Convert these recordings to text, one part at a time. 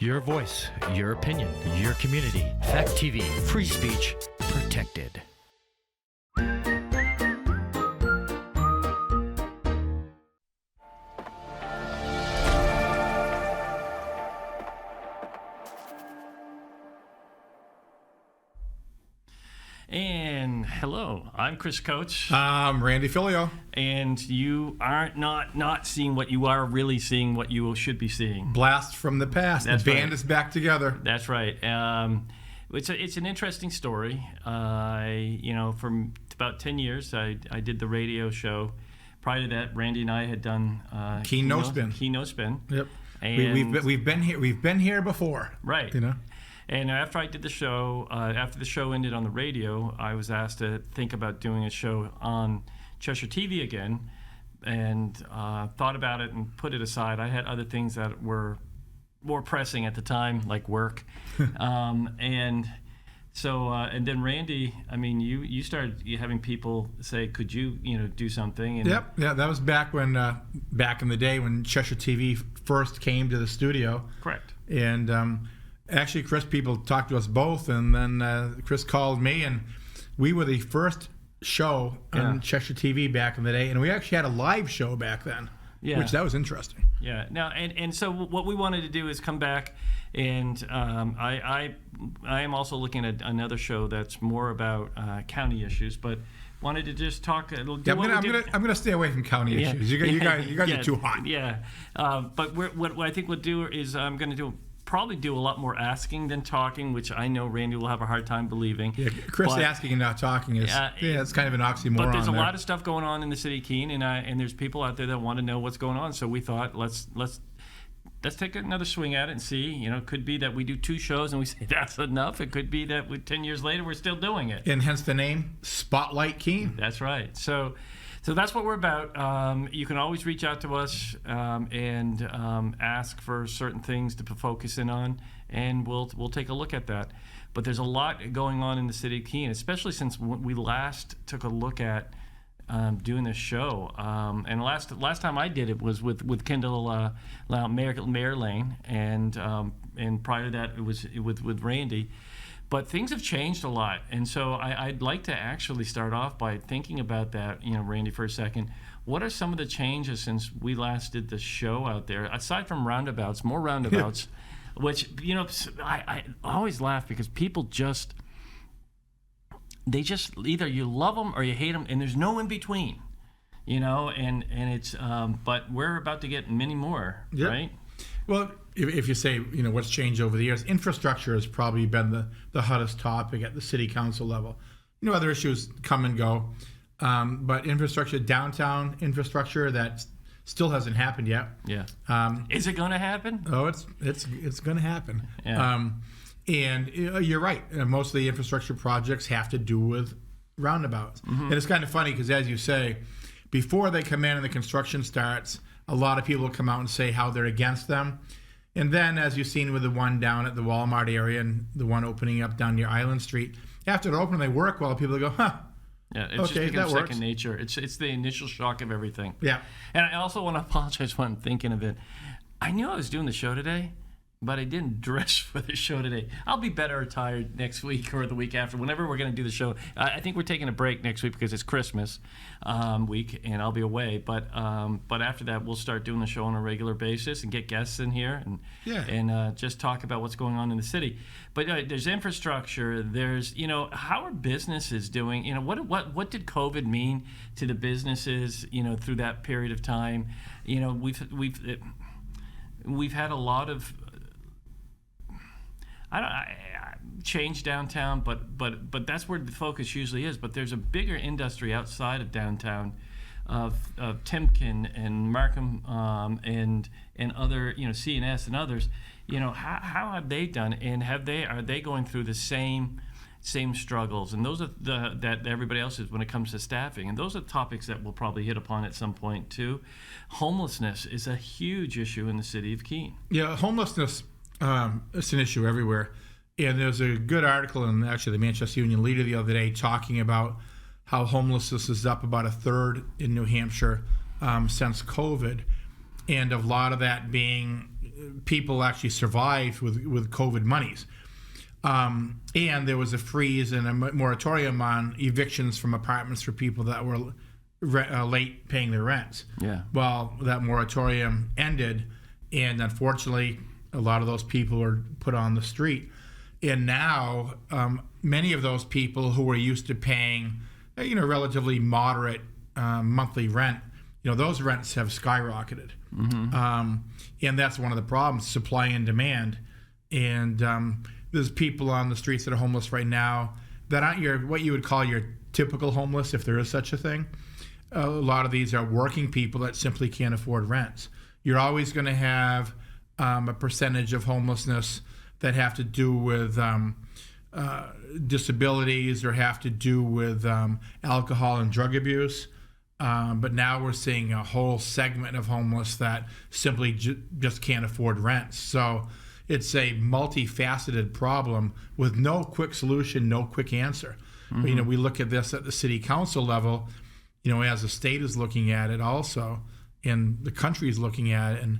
Your voice, your opinion, your community. Fact TV, free speech, protected. And hello, I'm Chris Coates. I'm Randy Filiault. And you are not seeing what you are really seeing, what you should be seeing. Blast from the past. That's the band right. is back together. That's right. It's an interesting story. For about 10 years, I did the radio show. Prior to that, Randy and I had done Keene No Spin. Keene No Spin. Yep. And We've been here. We've been here before. Right. You know. And after I did the show, after the show ended on the radio, I was asked to think about doing a show on Cheshire TV again, and thought about it and put it aside. I had other things that were more pressing at the time, like work. And then Randy, I mean, you started having people say, could you do something? And Yep. Yeah, that was back when back in the day when Cheshire TV first came to the studio. Correct. And actually, Chris, people talked to us both, and then Chris called me, and we were the first show on Cheshire TV back in the day, and we actually had a live show back then, which that was interesting. Yeah. Now, and so what we wanted to do is come back, and I am also looking at another show that's more about county issues, but wanted to just talk. I'm gonna stay away from county issues. You guys are too hot. Yeah. But what I think we'll do is I'm going to probably do a lot more asking than talking, which I know Randy will have a hard time believing. Yeah, Chris asking and not talking is it's kind of an oxymoron. But there's a lot of stuff going on in the city of Keene, and there's people out there that want to know what's going on. So we thought let's take another swing at it and see. It could be that we do 2 shows and we say that's enough. It could be that 10 years later we're still doing it. And hence the name Spotlight Keene. That's right. So that's what we're about. You can always reach out to us and ask for certain things to focus in on, and we'll take a look at that. But there's a lot going on in the city of Keene, especially since we last took a look at doing this show. And last time I did it was with Kendall Mayor Lane, and prior to that it was with Randy. But things have changed a lot, and so I'd like to actually start off by thinking about that, Randy, for a second. What are some of the changes since we last did the show out there, aside from roundabouts, more roundabouts, which, I always laugh because people they just either you love them or you hate them, and there's no in between, and it's, but we're about to get many more, right? Well, if you say, what's changed over the years, infrastructure has probably been the hottest topic at the city council level. Other issues come and go, but infrastructure, downtown infrastructure, that still hasn't happened yet. Yeah. Is it going to happen? Oh, it's going to happen. Yeah. And you're right. Most of the infrastructure projects have to do with roundabouts. Mm-hmm. And it's kind of funny because, as you say, before they come in and the construction starts, a lot of people will come out and say how they're against them. And then, as you've seen with the one down at the Walmart area and the one opening up down near Island Street, after they open, they work well. People go, huh. Yeah, it just becomes second nature. It's the initial shock of everything. Yeah. And I also want to apologize when I'm thinking of it. I knew I was doing the show today, but I didn't dress for the show today. I'll be better attired next week or the week after, whenever we're going to do the show. I think we're taking a break next week because it's Christmas week, and I'll be away. But after that, we'll start doing the show on a regular basis and get guests in here and just talk about what's going on in the city. But there's infrastructure. There's how are businesses doing? What did COVID mean to the businesses? Through that period of time, we've had a lot of change downtown, but that's where the focus usually is. But there's a bigger industry outside of downtown, of Timken and Markham and other CNS and others. How have they done, and are they going through the same struggles? And those are that everybody else is when it comes to staffing. And those are topics that we'll probably hit upon at some point too. Homelessness is a huge issue in the city of Keene. Yeah, homelessness. It's an issue everywhere. And there's a good article in actually the Manchester Union Leader the other day talking about how homelessness is up about 1/3 in New Hampshire since COVID. And a lot of that being people actually survived with COVID monies. And there was a freeze and a moratorium on evictions from apartments for people that were late paying their rents. Yeah. Well, that moratorium ended, and unfortunately, a lot of those people were put on the street. And now, many of those people who were used to paying, relatively moderate monthly rent, those rents have skyrocketed. And that's one of the problems, supply and demand. And there's people on the streets that are homeless right now that aren't what you would call your typical homeless, if there is such a thing. A lot of these are working people that simply can't afford rents. You're always going to have a percentage of homelessness that have to do with disabilities or have to do with alcohol and drug abuse. But now we're seeing a whole segment of homeless that simply just can't afford rent. So it's a multifaceted problem with no quick solution, no quick answer. We look at this at the city council level, as the state is looking at it also, and the country is looking at it, and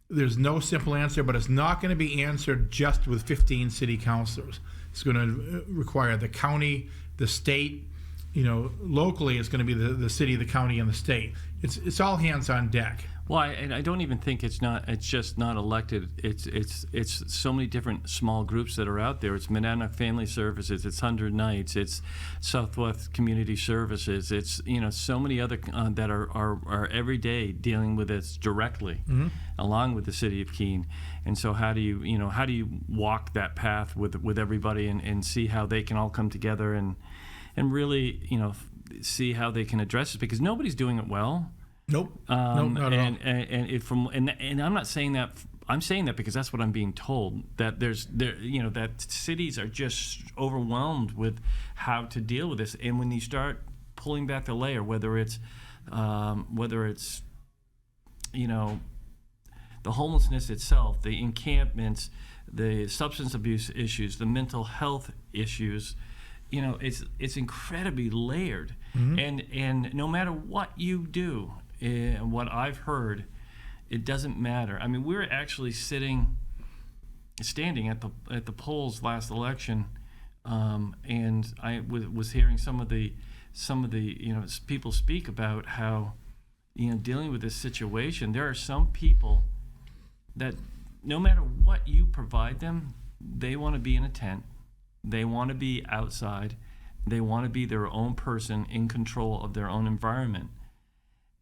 there's no simple answer, but it's not going to be answered just with 15 city councilors. It's going to require the county, the state, locally it's going to be the city, the county, and the state. It's all hands on deck. Well, I don't even think it's just not elected. It's so many different small groups that are out there. It's Monadnock Family Services, it's 100 Nights, it's Southwest Community Services, it's so many other that are every day dealing with this directly, along with the city of Keene. And so how do you walk that path with everybody and see how they can all come together and really see how they can address it, because nobody's doing it well. Nope. Nope, not at all. And I'm not saying that. I'm saying that because that's what I'm being told. That that cities are just overwhelmed with how to deal with this. And when you start pulling back the layer, whether it's the homelessness itself, the encampments, the substance abuse issues, the mental health issues, it's incredibly layered. And no matter what you do. What I've heard, it doesn't matter. I mean, we were actually standing at the polls last election, and I was hearing some of the people speak about how dealing with this situation. There are some people that no matter what you provide them, they want to be in a tent, they want to be outside, they want to be their own person in control of their own environment.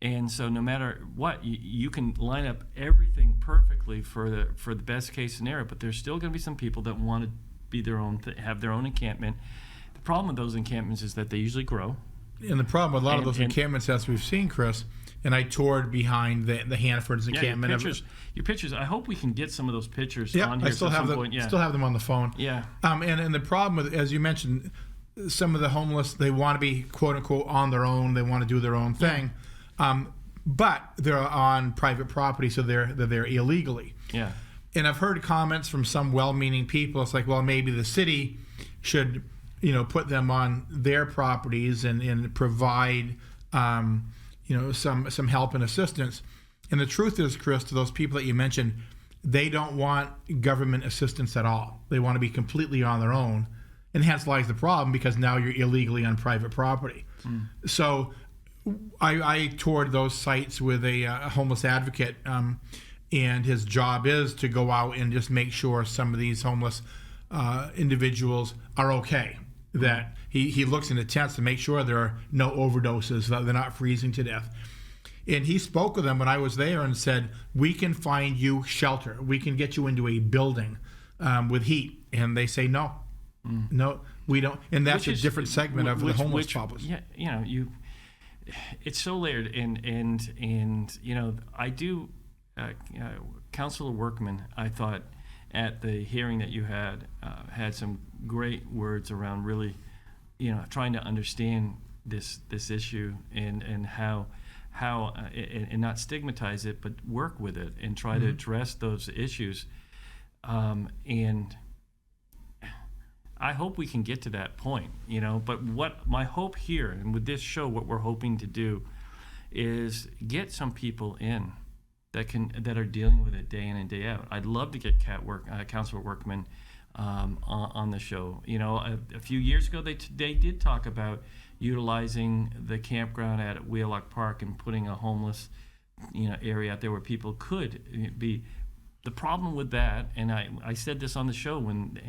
And so no matter what, you can line up everything perfectly for the best case scenario, but there's still going to be some people that want to be their own, have their own encampment. The problem with those encampments is that they usually grow. And the problem with a lot of those encampments, as we've seen, Chris, and I toured behind the Hannaford's encampment. Your pictures. I hope we can get some of those pictures yeah, on here I still at have some point. Yeah, still have them on the phone. Yeah. And the problem with, as you mentioned, some of the homeless, they want to be quote unquote on their own. They want to do their own thing. But they're on private property, so they're there illegally. Yeah. And I've heard comments from some well-meaning people. It's like, well, maybe the city should, put them on their properties and provide, some help and assistance. And the truth is, Chris, to those people that you mentioned, they don't want government assistance at all. They want to be completely on their own. And hence lies the problem, because now you're illegally on private property. So I toured those sites with a homeless advocate, and his job is to go out and just make sure some of these homeless individuals are okay. That he looks in the tents to make sure there are no overdoses, that they're not freezing to death. And he spoke with them when I was there and said, we can find you shelter. We can get you into a building with heat. And they say, no, we don't. And that's a different segment of the homeless problem. Yeah, it's so layered, and I do. Councilor Workman, I thought at the hearing that you had some great words around really, trying to understand this issue and how and not stigmatize it, but work with it and try to address those issues, and I hope we can get to that point, but what my hope here, and with this show, what we're hoping to do is get some people in that are dealing with it day in and day out. I'd love to get Councilor Workman on the show. You know, a few years ago they did talk about utilizing the campground at Wheelock Park and putting a homeless area out there where people could be. The problem with that, and I said this on the show when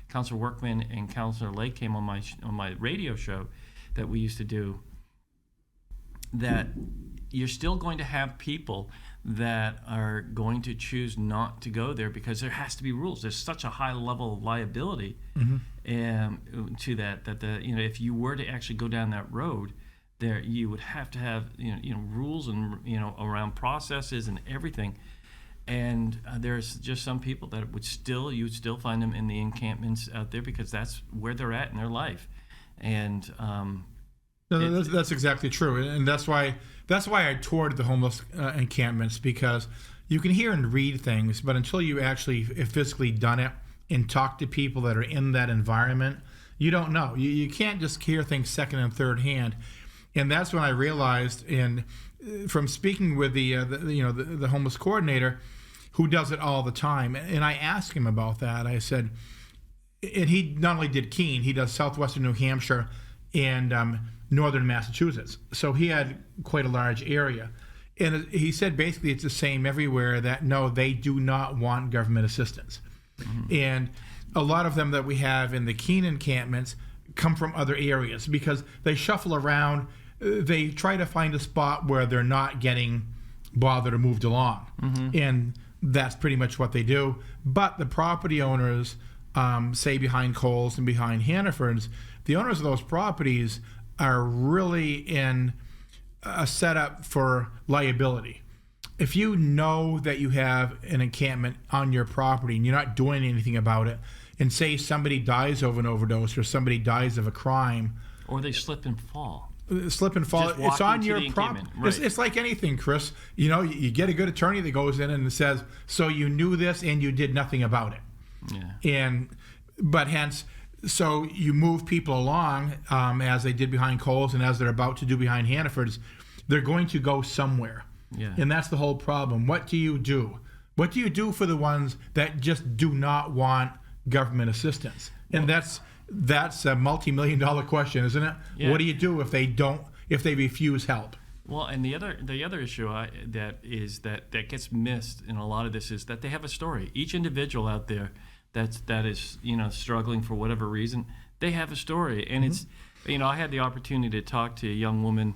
Councilor Workman and Councilor Lake came on my radio show that we used to do, that you're still going to have people that are going to choose not to go there because there has to be rules. There's such a high level of liability to that if you were to actually go down that road, there you would have to have rules and around processes and everything. And there's just some people that you would still find them in the encampments out there because that's where they're at in their life. And that's exactly true, and that's why I toured the homeless encampments, because you can hear and read things, but until you actually have physically done it and talk to people that are in that environment, you don't know. You can't just hear things second and third hand, and that's when I realized, from speaking with the homeless coordinator, who does it all the time, and I asked him about that. I said, and he not only did Keene, he does southwestern New Hampshire and northern Massachusetts. So he had quite a large area. And he said basically it's the same everywhere, that no, they do not want government assistance. Mm-hmm. And a lot of them that we have in the Keene encampments come from other areas because they shuffle around. They try to find a spot where they're not getting bothered or moved along. Mm-hmm. And that's pretty much what they do. But the property owners, say behind Coles and behind Hannaford's, the owners of those properties are really in a setup for liability. If you know that you have an encampment on your property and you're not doing anything about it, and say somebody dies of an overdose or somebody dies of a crime, or they slip and fall. It's on your property. Right. It's like anything, Chris. You get a good attorney that goes in and says, so you knew this and you did nothing about it. Yeah. So you move people along, as they did behind Coles and as they're about to do behind Hannaford's. They're going to go somewhere. Yeah. And that's the whole problem. What do you do? What do you do for the ones that just do not want government assistance? And that's a multi-million-dollar question, isn't it? Yeah. What do you do if they refuse help? Well, and the other issue that gets missed in a lot of this is that they have a story. Each individual out there that is struggling for whatever reason, they have a story. And it's I had the opportunity to talk to a young woman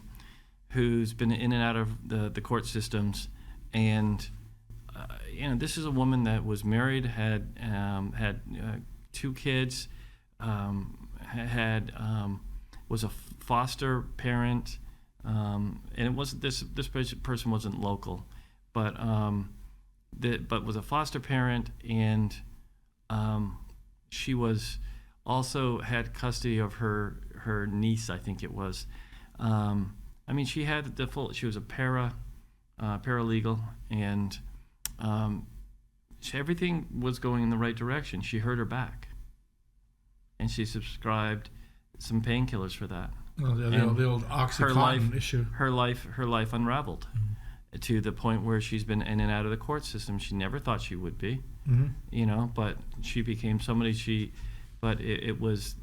who's been in and out of the court systems, and this is a woman that was married, had 2 kids, was a foster parent, and it wasn't this person wasn't local, but was a foster parent, and she was also had custody of her niece, I think it was. She had she was a paralegal, and everything was going in the right direction. She hurt her back, and she subscribed some painkillers for that. Well, the old OxyContin issue. Her life unraveled to the point where she's been in and out of the court system. She never thought she would be, but she became somebody. But it was,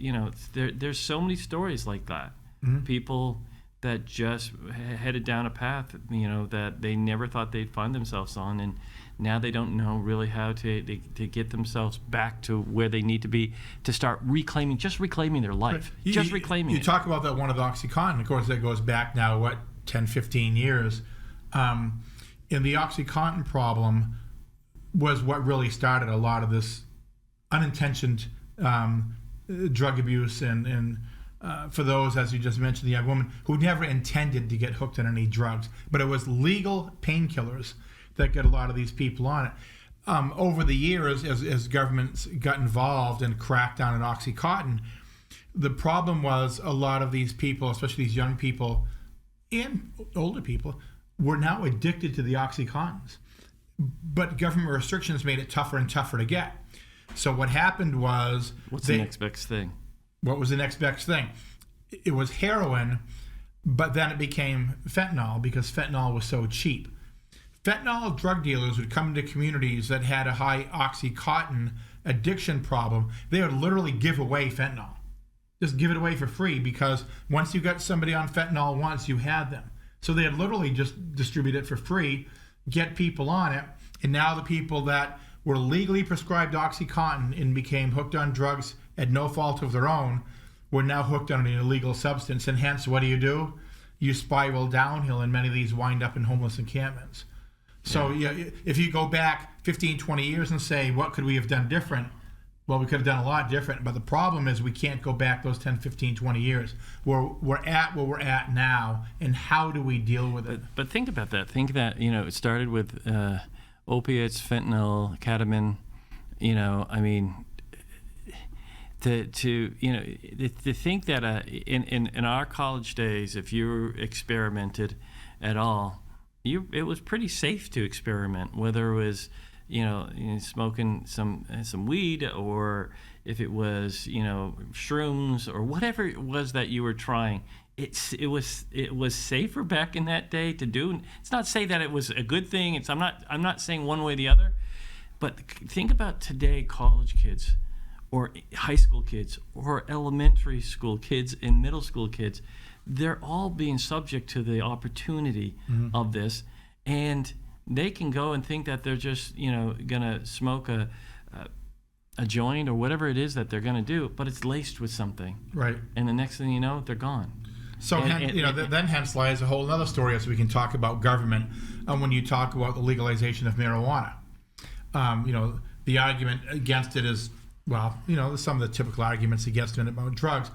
there's so many stories like that. Mm-hmm. People that just headed down a path, that they never thought they'd find themselves on, and now they don't know really how to get themselves back to where they need to be to start reclaiming their life. Right. Reclaiming it. You talk about that one of the OxyContin, of course, that goes back now, 10, 15 years. And the OxyContin problem was what really started a lot of this unintentional drug abuse, and for those, as you just mentioned, the young woman who never intended to get hooked on any drugs, but it was legal painkillers that got a lot of these people on it. Over the years, as governments got involved and cracked down on OxyContin, the problem was a lot of these people, especially these young people and older people, were now addicted to the OxyContins. But government restrictions made it tougher and tougher to get. So what happened was... What's the next best thing? What was the next best thing? It was heroin, but then it became fentanyl because fentanyl was so cheap. fentanyl drug dealers would come into communities that had a high Oxycontin addiction problem. They would literally give away fentanyl. Just give it away for free, because once you got somebody on fentanyl once, you had them. So they'd literally just distribute it for free, get people on it, and now the people that were legally prescribed Oxycontin and became hooked on drugs at no fault of their own were now hooked on an illegal substance, and hence what do? You spiral downhill, and many of these wind up in homeless encampments. So if you go back 15, 20 years and say, what could we have done different? Well, we could have done a lot different, but the problem is we can't go back those 10, 15, 20 years. We're at where we're at now, and how do we deal with it? But think about that. Think that, it started with opiates, fentanyl, ketamine, to think that in our college days, if you experimented at all, it was pretty safe to experiment, whether it was smoking some weed, or if it was shrooms or whatever it was that you were trying. It was safer back in that day to do. It's not to say that it was a good thing. I'm not saying one way or the other, but think about today college kids, or high school kids, or elementary school kids and middle school kids. They're all being subject to the opportunity of this, and they can go and think that they're just gonna smoke a joint or whatever it is that they're gonna do, but it's laced with something, right? And the next thing you know, they're gone. So then hence lies a whole other story as we can talk about government. When you talk about the legalization of marijuana, the argument against it is, some of the typical arguments against it about drugs.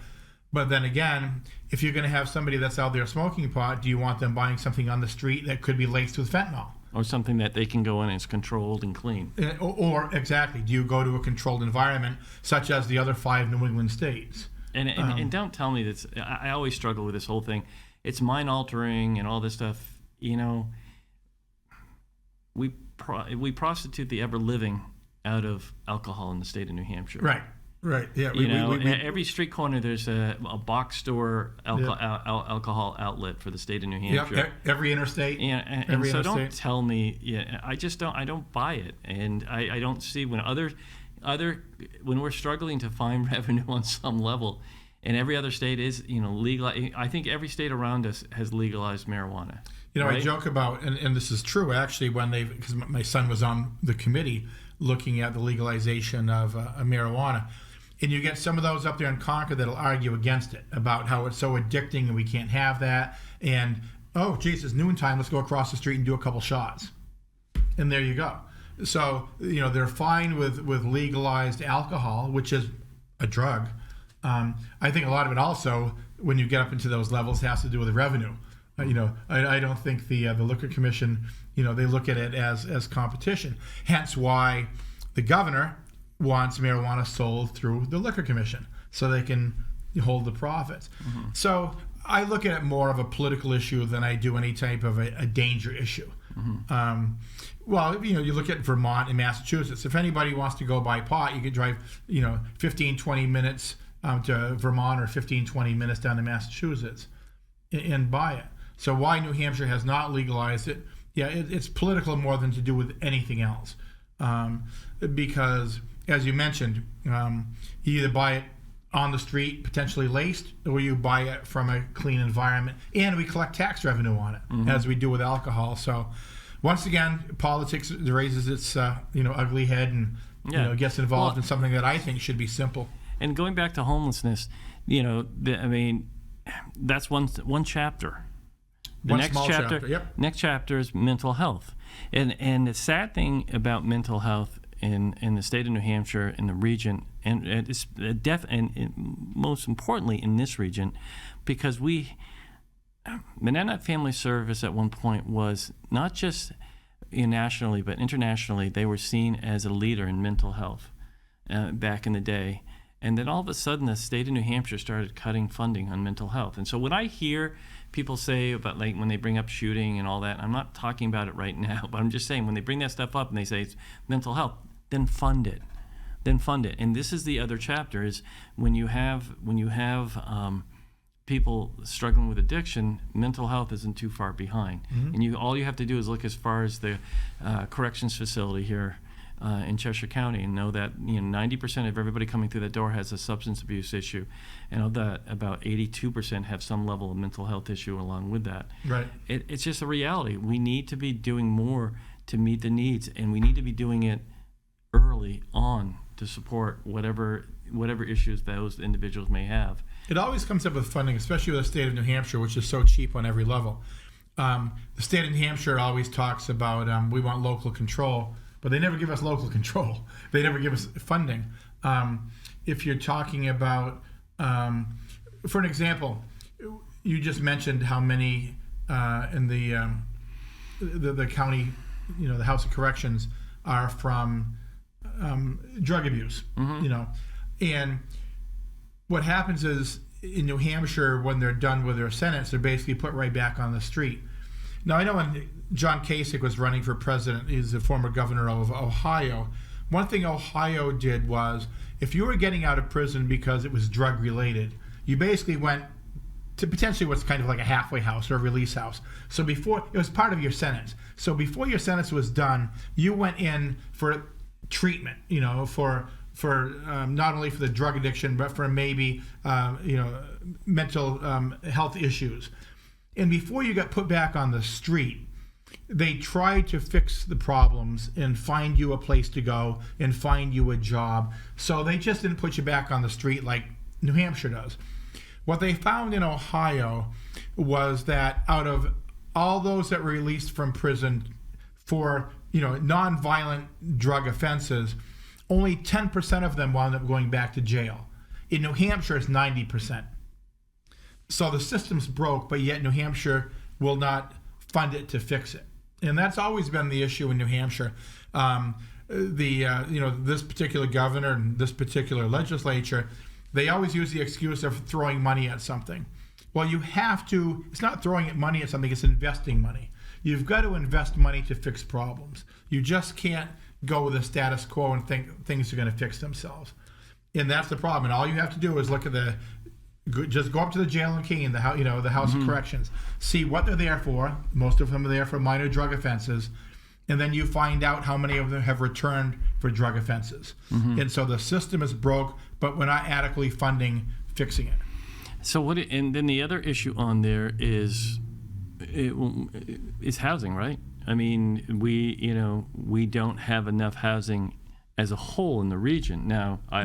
But then again, if you're going to have somebody that's out there smoking pot, do you want them buying something on the street that could be laced with fentanyl? Or something that they can go in and it's controlled and clean. Or exactly, do you go to a controlled environment such as the other 5 New England states? And don't tell me that. I always struggle with this whole thing. It's mind altering and all this stuff. We prostitute the ever living out of alcohol in the state of New Hampshire. Right. Yeah. At every street corner there's a box store alcohol outlet for the state of New Hampshire. Yep. Every interstate. Yeah. And so don't tell me. Yeah. I just don't. I don't buy it, and I don't see when when we're struggling to find revenue on some level, and every other state is legal. I think every state around us has legalized marijuana. Right? I joke about, and this is true actually, because my son was on the committee looking at the legalization of marijuana. And you get some of those up there in Concord that'll argue against it, about how it's so addicting and we can't have that. And, oh, geez, it's noontime, let's go across the street and do a couple shots. And there you go. So, they're fine with legalized alcohol, which is a drug. I think a lot of it also, when you get up into those levels, has to do with the revenue. I don't think the Liquor Commission, they look at it as competition. Hence why the governor wants marijuana sold through the Liquor Commission so they can hold the profits. Mm-hmm. So I look at it more of a political issue than I do any type of a danger issue. Mm-hmm. You look at Vermont and Massachusetts. If anybody wants to go buy pot, you could drive 15, 20 minutes to Vermont, or 15, 20 minutes down to Massachusetts and buy it. So why New Hampshire has not legalized it, it's political more than to do with anything else. Because, as you mentioned, you either buy it on the street, potentially laced, or you buy it from a clean environment. And we collect tax revenue on it, as we do with alcohol. So, once again, politics raises its ugly head and gets involved in something that I think should be simple. And going back to homelessness, that's one chapter. The next chapter, next chapter is mental health, and the sad thing about mental health in the state of New Hampshire, in the region, and it's most importantly in this region, because Mennonite Family Service at one point was not just nationally but internationally, they were seen as a leader in mental health back in the day. And then all of a sudden, the state of New Hampshire started cutting funding on mental health. And so when I hear people say about, like, when they bring up shooting and all that, I'm not talking about it right now, but I'm just saying when they bring that stuff up and they say it's mental health, then fund it. And this is the other chapter, is when you have people struggling with addiction, mental health isn't too far behind. And all you have to do is look as far as the corrections facility here in Cheshire County and know that 90% of everybody coming through that door has a substance abuse issue, and of that, about 82% have some level of mental health issue along with that. Right. It's just a reality. We need to be doing more to meet the needs, and we need to be doing it early on to support whatever issues those individuals may have. It always comes up with funding, especially with the state of New Hampshire, which is so cheap on every level. The state of New Hampshire always talks about we want local control, but they never give us local control. They never give us funding. If you're talking about, for an example, you just mentioned how many in the county, the House of Corrections are from drug abuse, and what happens is in New Hampshire, when they're done with their sentence, they're basically put right back on the street. Now, I know when John Kasich was running for president, he's the former governor of Ohio. One thing Ohio did was, if you were getting out of prison because it was drug related, you basically went to potentially what's kind of like a halfway house or a release house. So before, it was part of your sentence. So before your sentence was done, you went in for treatment, for not only for the drug addiction, but for maybe, mental health issues. And before you got put back on the street, they tried to fix the problems and find you a place to go and find you a job. So they just didn't put you back on the street like New Hampshire does. What they found in Ohio was that out of all those that were released from prison for, nonviolent drug offenses, only 10% of them wound up going back to jail. In New Hampshire, it's 90%. So the system's broke, but yet New Hampshire will not fund it to fix it. And that's always been the issue in New Hampshire. This particular governor and this particular legislature, they always use the excuse of throwing money at something. Well, you have to, it's not throwing money at something, it's investing money. You've got to invest money to fix problems. You just can't go with the status quo and think things are going to fix themselves. And that's the problem. And all you have to do is look at just go up to the jail in Keene, the House of Corrections, see what they're there for. Most of them are there for minor drug offenses. And then you find out how many of them have returned for drug offenses. And so the system is broke, but we're not adequately funding fixing it. So and then the other issue on there is housing, right? I mean, we don't have enough housing as a whole in the region. Now, I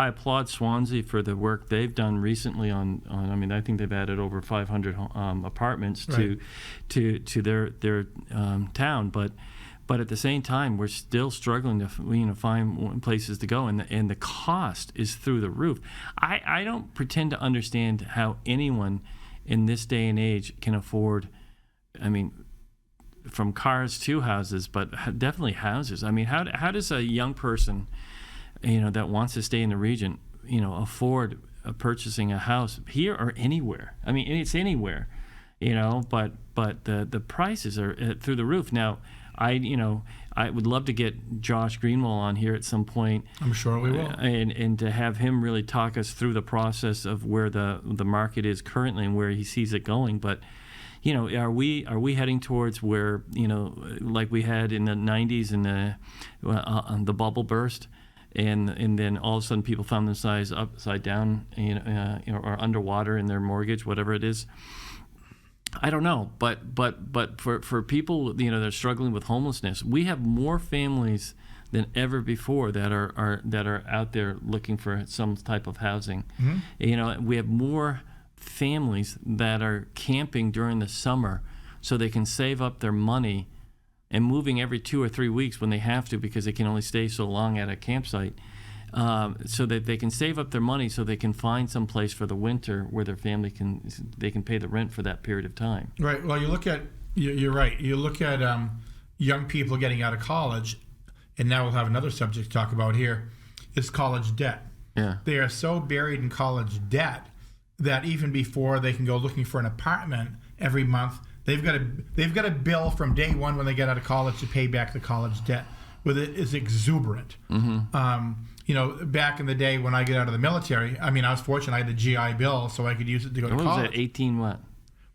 applaud Swansea for the work they've done recently on I think they've added over 500 apartments to their town, but at the same time, we're still struggling to find places to go, and the cost is through the roof. I don't pretend to understand how anyone in this day and age can afford, from cars to houses, but definitely houses. I mean, how does a young person, that wants to stay in the region, afford purchasing a house here or anywhere? I mean, it's anywhere, but the prices are through the roof. Now, I would love to get Josh Greenwell on here at some point. I'm sure we will. And to have him really talk us through the process of where the market is currently and where he sees it going. But are we heading towards where like we had in the 90s and the bubble burst, and then all of a sudden people found themselves upside down, or underwater in their mortgage, whatever it is. I don't know, but for people that are struggling with homelessness, we have more families than ever before that are out there looking for some type of housing. We have more families that are camping during the summer so they can save up their money and moving every 2 or 3 weeks when they have to, because they can only stay so long at a campsite. So that they can save up their money so they can find some place for the winter where their family can pay the rent for that period of time. Right. Well, you're right. You look at young people getting out of college, and now we'll have another subject to talk about here, is college debt. Yeah. They are so buried in college debt that even before they can go looking for an apartment every month, they've got a bill from day one when they get out of college to pay back the college debt. with it is exuberant. Back in the day when I get out of the military, I mean, I was fortunate I had the GI Bill, so I could use it to go to What college. was it, 18 what?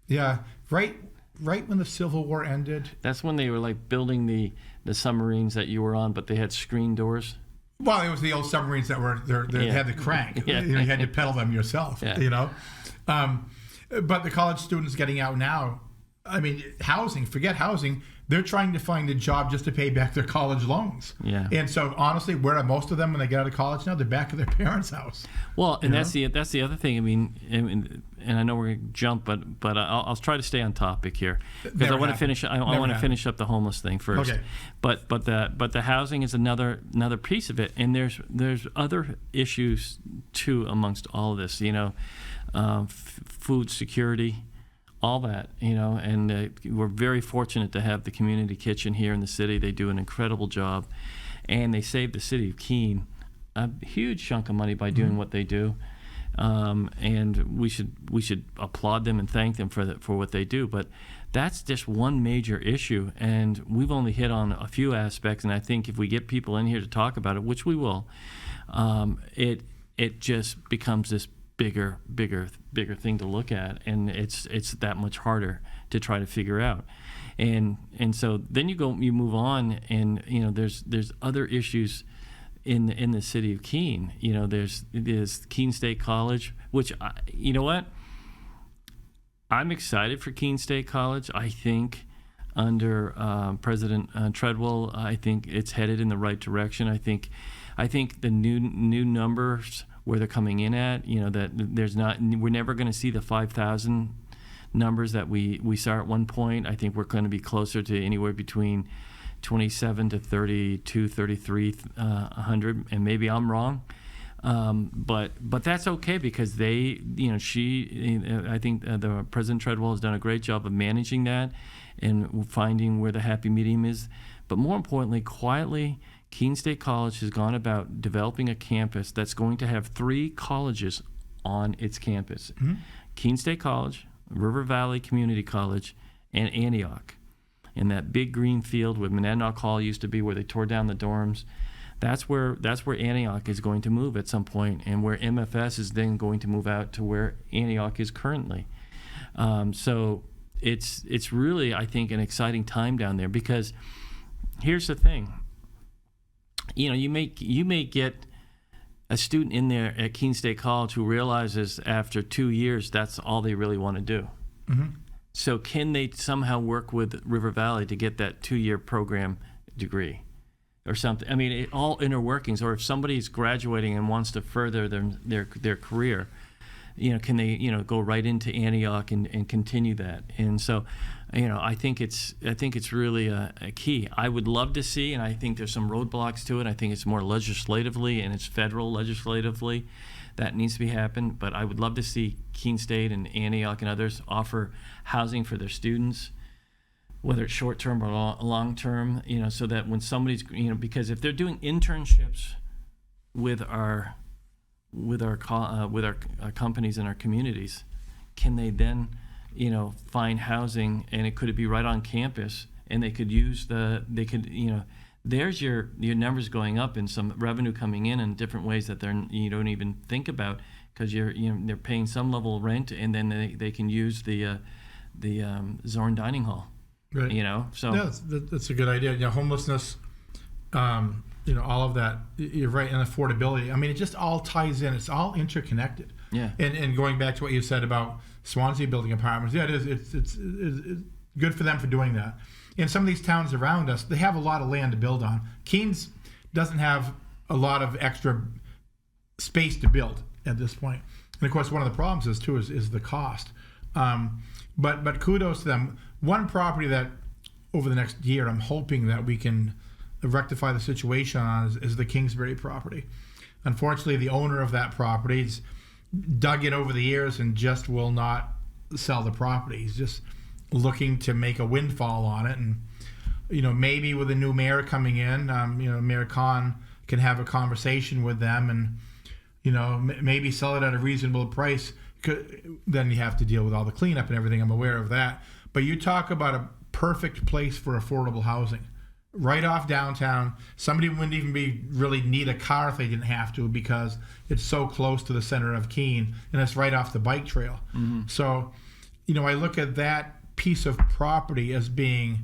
Yeah, right when the Civil War ended. That's when they were like building the submarines that you were on, but they had screen doors. Well, it was the old submarines that had the crank. Yeah. You had to pedal them yourself. Yeah. But the college students getting out now, I mean, forget housing. They're trying to find a job just to pay back their college loans. Yeah. And so, honestly, where are most of them when they get out of college now? They're back at their parents' house. Well, and that's the other thing. I mean, and I know we're going to jump, but I'll try to stay on topic here because I want to finish. I want to finish up the homeless thing first. Okay. But the housing is another piece of it, and there's other issues too amongst all of this. Food security. All that, and we're very fortunate to have the community kitchen here in the city. They do an incredible job, and they saved the city of Keene a huge chunk of money by doing what they do. And we should applaud them and thank them for what they do. But that's just one major issue, and we've only hit on a few aspects. And I think if we get people in here to talk about it, which we will, it just becomes this bigger thing to look at, and it's that much harder to try to figure out, and so then you move on, and there's other issues in the city of Keene. There's Keene State College, which I'm excited for Keene State College. I think under President Treadwell, I think it's headed in the right direction. I think the new numbers where they're coming in at, that we're never going to see the 5,000 numbers that we saw at one point. I think we're going to be closer to anywhere between 27 to 32, 3,300, and maybe I'm wrong. But that's okay because I think the President Treadwell has done a great job of managing that and finding where the happy medium is. But more importantly, quietly, Keene State College has gone about developing a campus that's going to have 3 colleges on its campus. Mm-hmm. Keene State College, River Valley Community College, and Antioch. In that big green field where Monadnock Hall used to be, where they tore down the dorms, that's where Antioch is going to move at some point, and where MFS is then going to move out to where Antioch is currently. So it's really, I think, an exciting time down there, because here's the thing. You may get a student in there at Keene State College who realizes after 2 years that's all they really want to do. Mm-hmm. So can they somehow work with River Valley to get that 2-year program degree or something? I mean, all inner workings. Or if somebody's graduating and wants to further their career, can they go right into Antioch and continue that? And so, I think it's really a key. I would love to see, and I think there's some roadblocks to it. I think it's more legislatively, and it's federal legislatively that needs to be happen. But I would love to see Keene State and Antioch and others offer housing for their students, whether it's short term or long term. So that when somebody's because if they're doing internships with our companies in our communities, can they then find housing, and it could be right on campus, and they could there's your numbers going up and some revenue coming in different ways that you don't even think about, because they're paying some level of rent, and then they can use the Zorn Dining Hall. Right. So yeah, that's a good idea. Homelessness, all of that. You're right, and affordability. I mean, it just all ties in. It's all interconnected. Yeah. And going back to what you said about Swansea building apartments, yeah, it is. It's good for them for doing that. In some of these towns around us, they have a lot of land to build on. Keene's doesn't have a lot of extra space to build at this point. And of course, one of the problems is the cost. But kudos to them. One property that over the next year, I'm hoping that we can rectify the situation on is the Kingsbury property. Unfortunately, the owner of that property's dug in over the years and just will not sell the property. He's just looking to make a windfall on it, and maybe with a new mayor coming in, Mayor Kahn can have a conversation with them, and maybe sell it at a reasonable price. Then you have to deal with all the cleanup and everything. I'm aware of that, but you talk about a perfect place for affordable housing. right off downtown. Somebody wouldn't even really need a car if they didn't have to, because it's so close to the center of Keene, and it's right off the bike trail. So, I look at that piece of property as being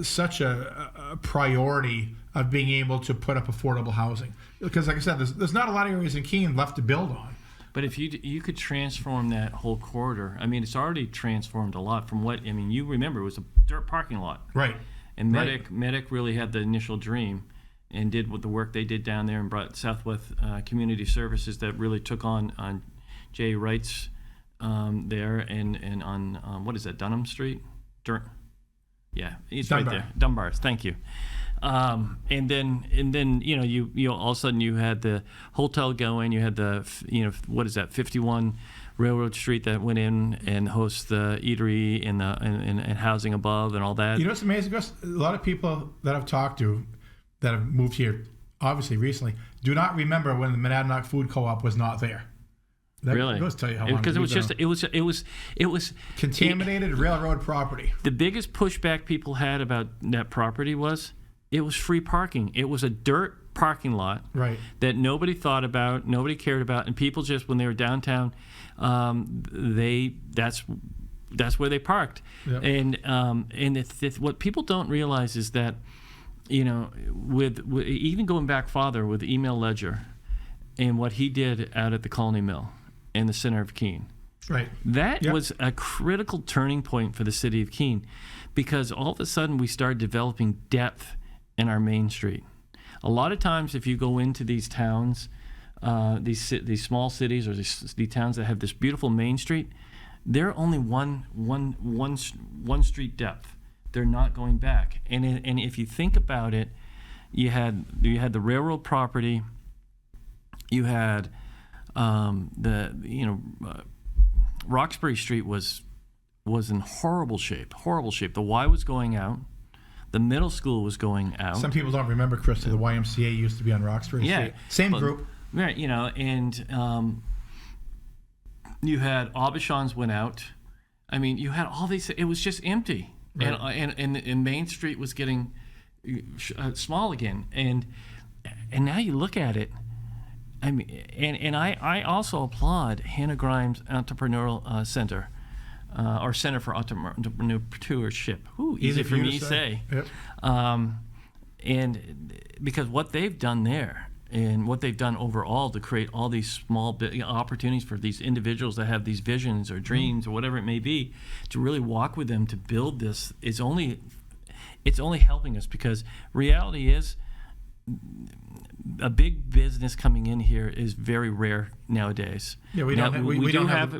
such a priority of being able to put up affordable housing. Because, like I said, there's not a lot of areas in Keene left to build on. But if you could transform that whole corridor, I mean, it's already transformed a lot from what, I mean, you remember it was a dirt parking lot. Right. And Medic really had the initial dream and did what the work they did down there and brought Southwest Community Services that really took on Jay Wright's there and on, what is that, Dunham Street? Yeah, it's Dunbar. right there. Dunbar's, thank you. And then you all of a sudden you had the hotel going. You had the what is that, 51 Railroad Street that went in and hosts the eatery and housing above and all that. What's amazing, Gus? A lot of people that I've talked to that have moved here, obviously recently, do not remember when the Monadnock Food Co-op was not there. That really? goes to tell you how long. Because it was contaminated railroad property. The biggest pushback people had about that property was it was free parking. It was a dirt parking lot that nobody thought about, nobody cared about, and people just, when they were downtown, that's where they parked. Yep. And what people don't realize is that, with even going back farther with Email Ledger and what he did out at the Colony Mill in the center of Keene. Right. That was a critical turning point for the city of Keene, because all of a sudden we started developing depth in our main street. A lot of times, if you go into these towns, these small cities or these towns that have this beautiful main street, they're only one street depth. They're not going back. And if you think about it, you had the railroad property. You had Roxbury Street was in horrible shape. The Y was going out. The middle school was going out. Some people don't remember, Chris, the YMCA used to be on Roxbury Street. Same group. Right, and you had Aubuchon's went out. I mean, you had all these. It was just empty, right. and Main Street was getting small again. And now you look at it. I mean, and I also applaud Hannah Grimes' Entrepreneurial Center. Or Center for Entrepreneurship. Ooh, easy for me to say. Yep. And because what they've done there and what they've done overall to create all these small opportunities for these individuals that have these visions or dreams or whatever it may be, to really walk with them to build this, it's only helping us, because reality is a big business coming in here is very rare nowadays. Yeah, we don't have the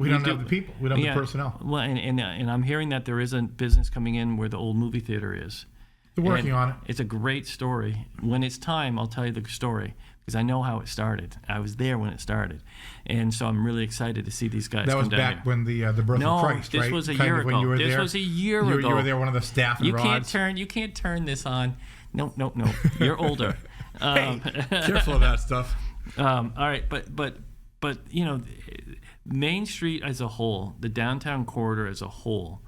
people. We don't have the personnel. Well, and I'm hearing that there is a business coming in where the old movie theater is. They're working on it. It's a great story. When it's time, I'll tell you the story, because I know how it started. I was there when it started, and so I'm really excited to see these guys. That was come down back here. when the birth of Christ, this right? was a Kind year of when ago. you were This there. was a year ago. You were there, one of the staff and rods. You can't turn this on. No. You're older. Hey, careful of that stuff. All right, but Main Street as a whole, the downtown corridor as a whole,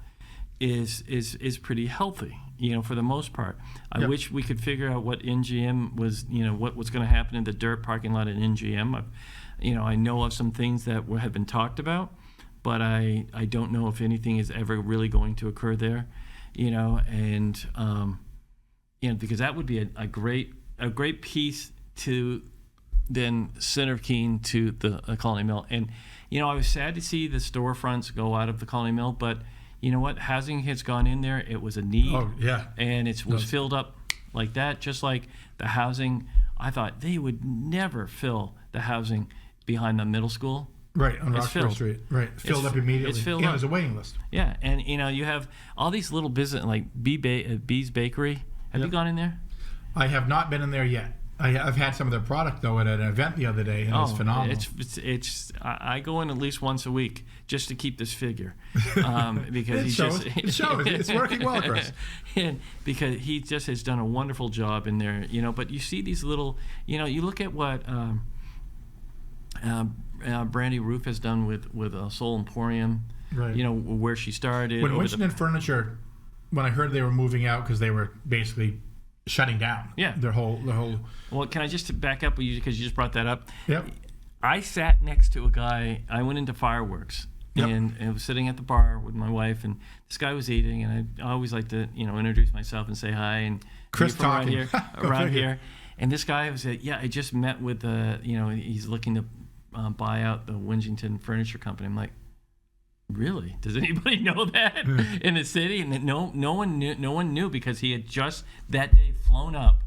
is pretty healthy. For the most part. I wish we could figure out what NGM was. What was going to happen in the dirt parking lot at NGM. I know of some things that have been talked about, but I don't know if anything is ever really going to occur there. Because that would be a great piece to then center of Keene to the Colony Mill. And I was sad to see the storefronts go out of the Colony Mill, but you know what? Housing has gone in there. It was a need. Oh, yeah. And it was filled up like that, just like the housing. I thought they would never fill the housing behind the middle school. Right, on Roxbury Street. Right, filled up immediately. It's filled up. There's a waiting list. Yeah, and you have all these little business like Bee's Bakery. Have you gone in there? I have not been in there yet. I've had some of their product though at an event the other day, and it's phenomenal. I go in at least once a week just to keep this figure, because it shows. It's working well, Chris. And because he just has done a wonderful job in there, But you see these little, you look at what Brandy Roof has done with Soul Emporium, right? Where she started. When Winchendon Furniture when I heard they were moving out because they were basically shutting down. Yeah. Their whole. Well, can I just back up with you because you just brought that up? Yep. I sat next to a guy. I went into fireworks. Yep. And I was sitting at the bar with my wife, and this guy was eating, and I always like to, introduce myself and say hi. And Chris from around talking. around here. And this guy was, I just met with he's looking to buy out the Wingington Furniture Company. I'm like, really? Does anybody know that in the city? And no one knew because he had just that day flown up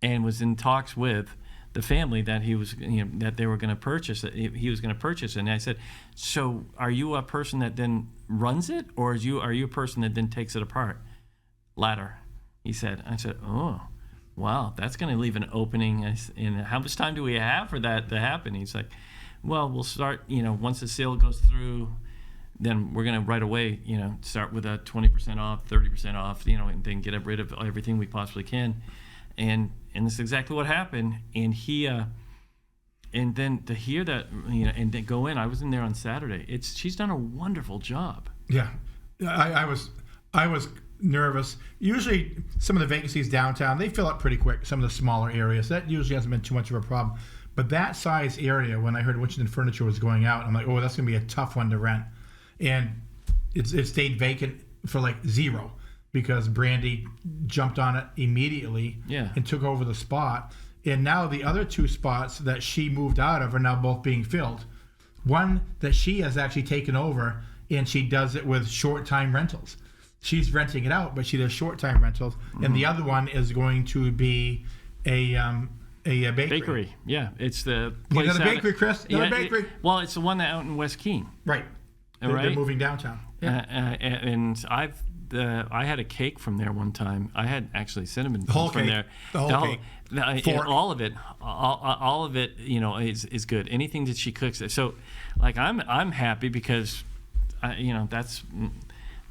and was in talks with the family that he was, that they were going to purchase it. He was going to purchase it. And I said, so are you a person that then runs it, or are you a person that then takes it apart? Latter, he said. I said, oh, wow, that's going to leave an opening. And how much time do we have for that to happen? He's like, well, we'll start, once the sale goes through, then we're going to right away, start with a 20% off, 30% off, and then get rid of everything we possibly can. And that's exactly what happened. And he, and then to hear that, and then go in. I was in there on Saturday. She's done a wonderful job. Yeah, I was nervous. Usually, some of the vacancies downtown, they fill up pretty quick. Some of the smaller areas, that usually hasn't been too much of a problem. But that size area, when I heard Wingington Furniture was going out, I'm like, oh, that's going to be a tough one to rent. And it stayed vacant for like zero, because Brandy jumped on it immediately and took over the spot. And now the other two spots that she moved out of are now both being filled. One that she has actually taken over, and she does it with short-time rentals. She's renting it out, but she does short-time rentals. Mm-hmm. And the other one is going to be a bakery. Bakery, yeah. It's the place another bakery, Chris. Another bakery. Well, it's the one that out in West Keene. Right. They're moving downtown. Yeah. And I had a cake from there one time. I had actually cinnamon buns from there. The whole cake. All of it. All of it. Is good. Anything that she cooks. So, like, I'm happy because, that's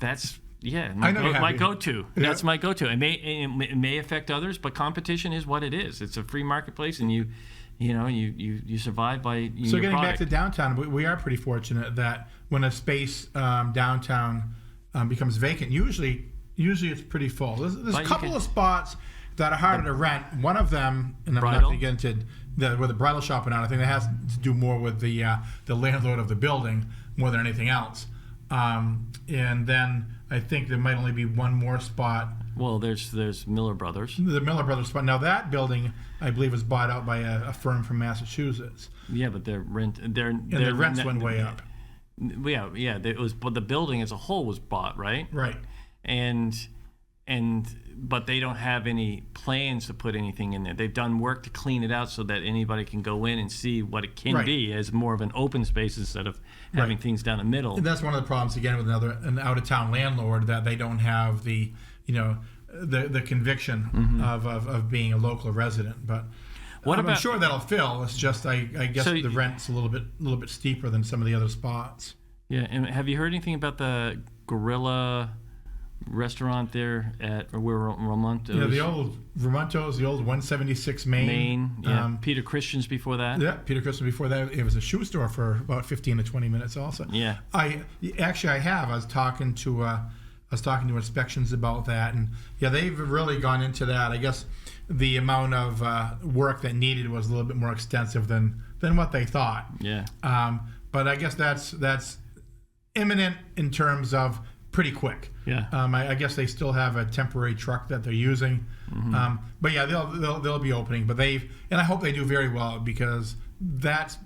my go-to. Yeah. That's my go-to. It may affect others, but competition is what it is. It's a free marketplace, and you survive by. So getting back to downtown, we are pretty fortunate that when a space downtown becomes vacant, usually it's pretty full. There's a couple of spots that are harder to rent. One of them, and I'm not going to get into where the bridal shop and I think that has to do more with the landlord of the building more than anything else. And then I think there might only be one more spot. Well, there's Miller Brothers. The Miller Brothers spot. Now that building, I believe, was bought out by a firm from Massachusetts. Yeah, but their rents went way up. Yeah. It was, but the building as a whole was bought, right? Right. But they don't have any plans to put anything in there. They've done work to clean it out so that anybody can go in and see what it can be as more of an open space instead of having things down the middle. And that's one of the problems again with an out of town landlord, that they don't have the the conviction of being a local resident. But I'm sure that'll fill. It's just I guess the rent's a little bit steeper than some of the other spots. Yeah, and have you heard anything about the Gorilla restaurant there at where Ramontos? Yeah, the old Ramontos, the old 176 Main. Yeah. Peter Christian's before that. Yeah, Peter Christian before that. It was a shoe store for about 15 to 20 minutes also. Yeah. I was talking to inspections about that, and they've really gone into that. I guess the amount of work that needed was a little bit more extensive than what they thought. Yeah. But I guess that's imminent in terms of pretty quick. Yeah. I guess they still have a temporary truck that they're using. Mm-hmm. But yeah, they'll be opening. But and I hope they do very well, because that's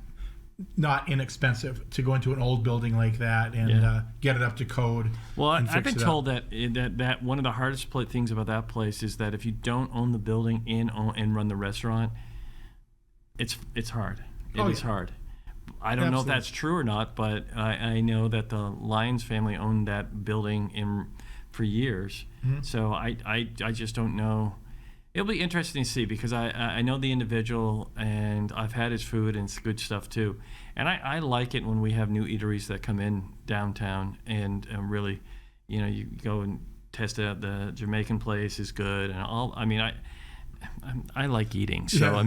not inexpensive to go into an old building like that and get it up to code. Well, I've been told that one of the hardest things about that place is that if you don't own the building and run the restaurant, it's hard. It is hard. I don't know if that's true or not, but I know that the Lyons family owned that building for years. Mm-hmm. So I just don't know. It'll be interesting to see, because I know the individual, and I've had his food, and it's good stuff too. And I like it when we have new eateries that come in downtown, and really, you go and test it out. The Jamaican place is good, and I like eating, so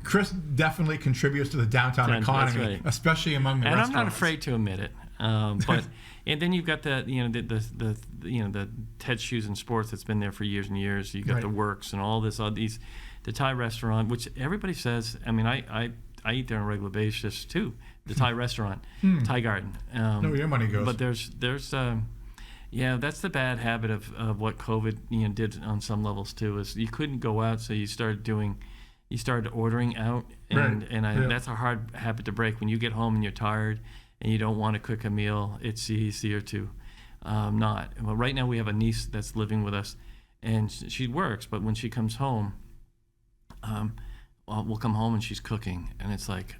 Chris definitely contributes to the downtown economy, especially among the restaurants. And I'm not afraid to admit it. But and then you've got the Ted Shoes and Sports that's been there for years and years. You got Right. the Works and all these, the Thai restaurant, which everybody says. I mean, I eat there on a regular basis too. The Thai restaurant, Thai Garden. No, your money goes. But there's that's the bad habit of what COVID did on some levels too. Is you couldn't go out, so you started ordering out, Right. and that's a hard habit to break. When you get home and you're tired and you don't want to cook a meal, it's easier to not. Well, right now we have a niece that's living with us, and she works, but when she comes home, we'll come home and she's cooking, and it's like,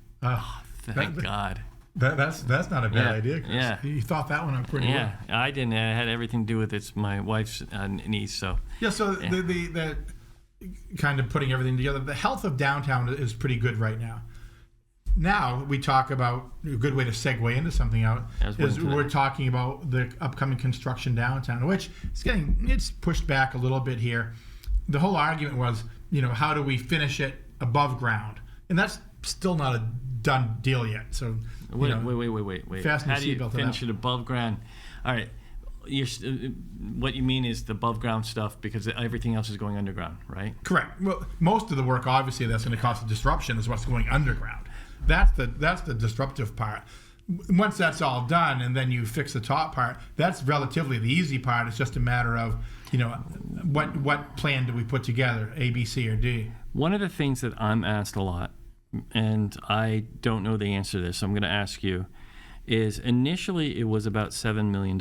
thank God. That's not a bad idea, Chris. Yeah. You thought that one up pretty well. Yeah, I didn't. It had everything to do with it's my wife's niece. So Yeah, so the kind of putting everything together, the health of downtown is pretty good right now. Now we talk about a good way to segue into something else is we're talking about the upcoming construction downtown, which it's pushed back a little bit here. The whole argument was, how do we finish it above ground? And that's still not a done deal yet. So wait. Fasten How do you seatbelt to finish that. it above ground? All right. What you mean is the above ground stuff, because everything else is going underground, right? Correct. Well, most of the work, obviously, that's going to cause a disruption is what's going underground. That's the disruptive part. Once that's all done, and then you fix the top part, that's relatively the easy part. It's just a matter of, what plan do we put together, A, B, C, or D? One of the things that I'm asked a lot, and I don't know the answer to this, so I'm going to ask you, is initially it was about $7 million.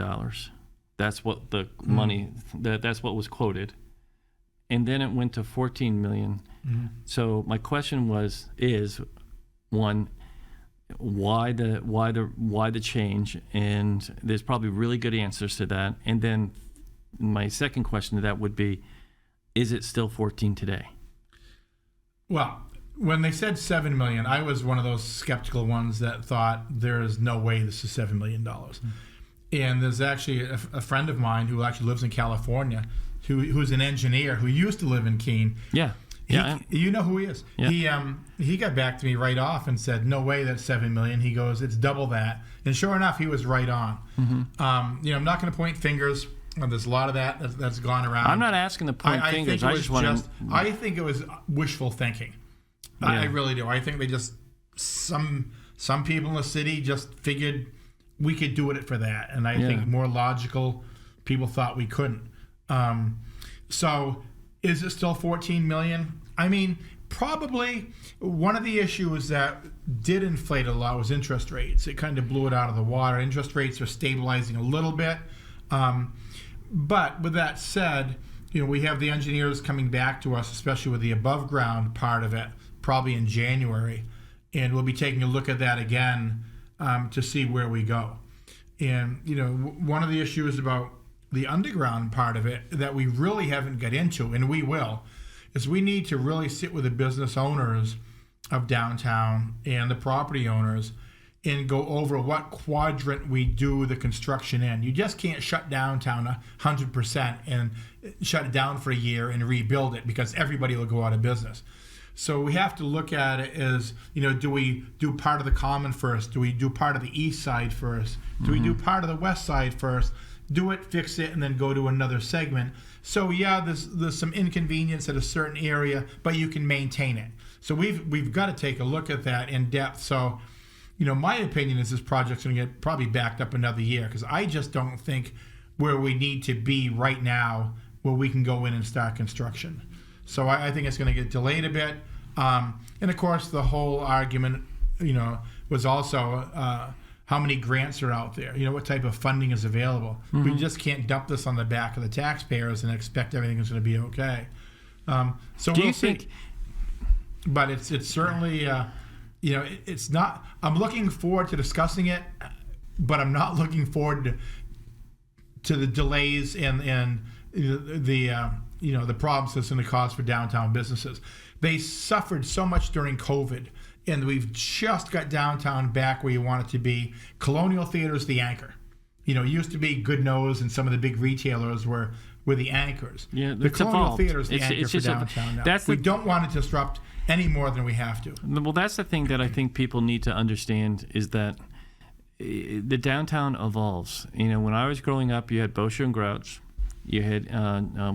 That's what the money, that's what was quoted. And then it went to $14 million. So my question is one, why the change? And there's probably really good answers to that. And then my second question to that would be, is it still 14 today? Well, when they said $7 million, I was one of those skeptical ones that thought there is no way this is $7 million. And there's actually a friend of mine who actually lives in California, who's an engineer who used to live in Keene. Yeah. You know who he is. Yeah. He got back to me right off and said, no way that's $7 million. He goes, it's double that. And sure enough, he was right on. I'm not going to point fingers. There's a lot of that's gone around. I'm not asking to point fingers. I just want to. I think it was wishful thinking. Yeah. I really do. I think they just some people in the city just figured we could do it for that, and I think more logical people thought we couldn't. So is it still 14 million? I mean, probably one of the issues that did inflate a lot was interest rates. It kind of blew it out of the water. Interest rates are stabilizing a little bit. But with that said, we have the engineers coming back to us, especially with the above ground part of it, probably in January. And we'll be taking a look at that again to see where we go. And, one of the issues about the underground part of it that we really haven't got into, and we will, is we need to really sit with the business owners of downtown and the property owners and go over what quadrant we do the construction in. You just can't shut downtown 100% and shut it down for a year and rebuild it, because everybody will go out of business. So we have to look at it as, do we do part of the common first? Do we do part of the east side first? Do we do part of the west side first? Do it, fix it, and then go to another segment. So there's some inconvenience at a certain area, but you can maintain it. So we've got to take a look at that in depth. So, my opinion is this project's going to get probably backed up another year, because I just don't think where we need to be right now where we can go in and start construction. So I think it's going to get delayed a bit. And of course, the whole argument, was also how many grants are out there. What type of funding is available. We just can't dump this on the back of the taxpayers and expect everything is going to be okay. So do we'll you see. think? But it's certainly, it's not. I'm looking forward to discussing it, but I'm not looking forward to the delays and the problems it's going to cause for downtown businesses. They suffered so much during COVID, and we've just got downtown back where you want it to be. Colonial Theater's the anchor. It used to be Good Nose and some of the big retailers were the anchors. Yeah, the Colonial evolved. Theater's the anchor for downtown now. We don't want to disrupt any more than we have to. Well, that's the thing that I think people need to understand, is that the downtown evolves. When I was growing up, you had Bosher and Grouch. You had